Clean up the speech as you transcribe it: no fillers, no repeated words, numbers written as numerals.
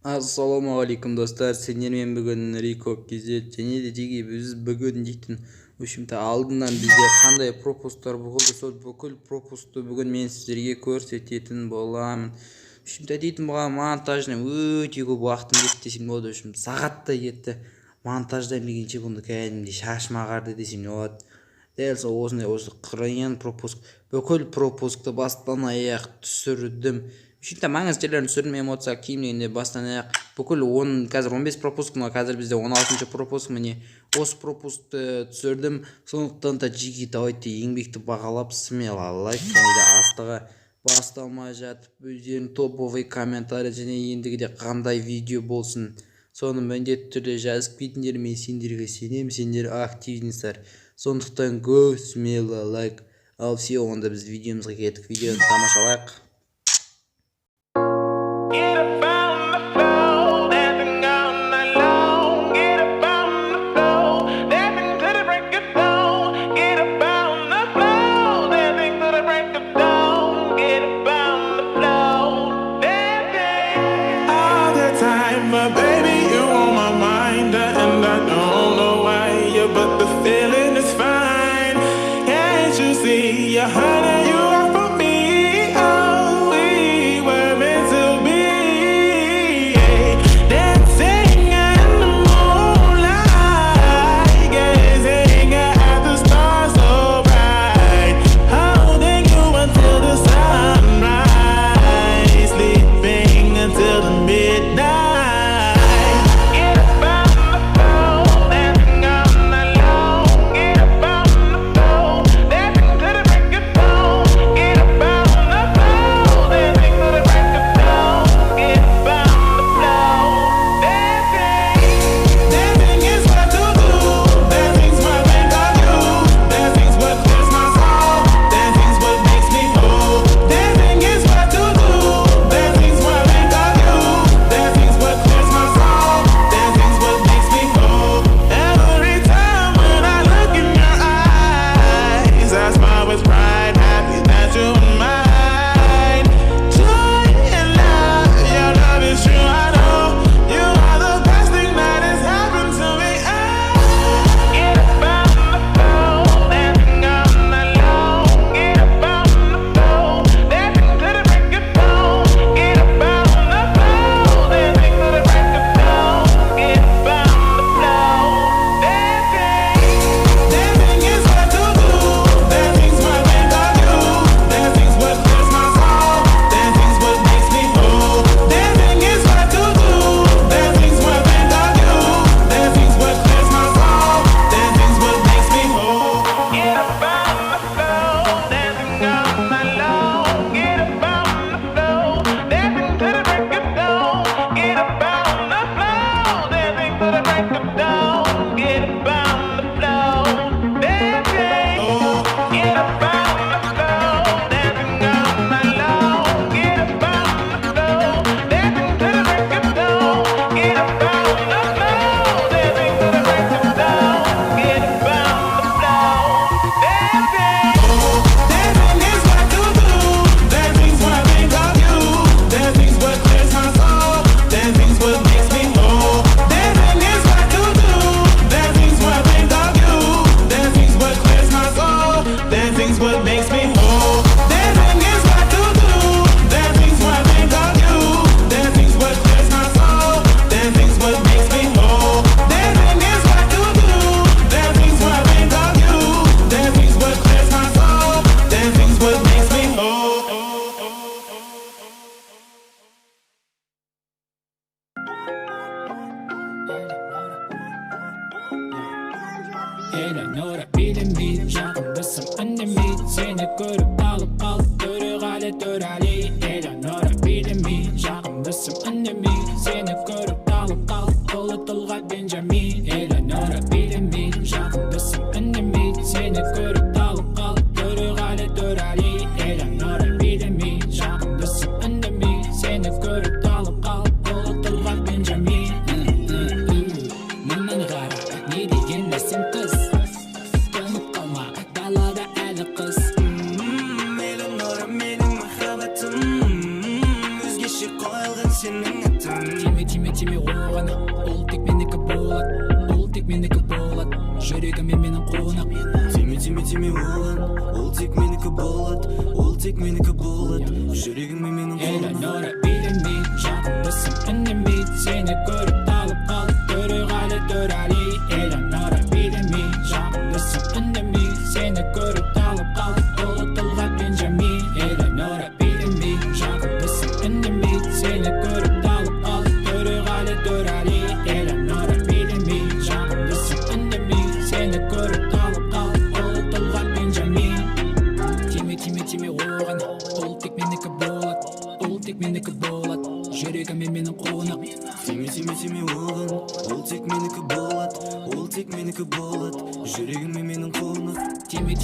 Assalomu alaykum do'stlar. Sizlarмен bugun Riko KZ және де жеге біз бүгін дейтін ушимта алдынан бізде қандай пропусктар болды, сол бүкіл пропустты бүгін мен сіздерге көрсететін боламын. Ушимта дейтін болған монтажына өте көп уақытым кетті десем болады. Ушим сағаттай кетті. Монтаждан бегенше бұны кәдімгідей шашым ағарды десем болады. Дәл сол осындай осы қырайын пропуск, бүкіл пропускты бастан аяқ түсірдім. Ушинта маңызды жерлерін түсірдім, эмоция кийимдегенде бастан аяқ бүкіл 10 қазір 15 пропуск, қазір бізде 16 пропуск, міне осы пропускты түсірдім. Сондықтан да жеке давайте еңбекті бағалап смело лайк және де астығы басталмай жатып өздерінің топовый комментарий және ендігіде қандай видео болсын соны міндетті түрде жазып кетіңдер. Мен сендерге сенемін, сендер активныйсыздар. Сондықтан go смело лайк. Ал все, онда біз видеомызға кеттік. Видеоны тамашалайық. Eleanora bilimi Жағымдысың үнеме Сені көріп алып алып Төреғали төрәли Eleanora bilimi Жағымдысың үнеме Сені көріп алып алып Ұлытылға Бенджамин Eleanora bilimi Жағымдысың үнеме Сені көріп алып алып Төреғали төрәли Eleanora bilimi Жағымдысың үнеме Сені көріп алып алып Ұлытылға Бенджамин Мұнан ғара не деген нәсім қыз сенің атын. Тиме оған, ол тек менікі болады, ол тек менікі болады, жүрегіме менің қонақ. Тиме оған, ол тек менікі болады, ол тек менікі болады, жүрегіме менің қонақ. Элеонора билемей, жағымдысың үндемей, сені көріп талып қалып төреғали төреғали. Элеонора билемей, жағымдысың үндемей, сені көріп талып қалып ұлы Бенджамин. Элеонора билемей, жағымдысың үндемей, сені көріп талып қалып төреғали төреғали. Элеонора билемей, жағымдысың үндемей, сені көріп талып қалып ұлы Бенджамин. Тиме оған, ол тек менікі болады, ол тек менікі болады, жүрегіме менің қонақ. Тиме оған, ол тек менікі болады, ол тек менікі болады, жүрегіме менің қонақ. Тиме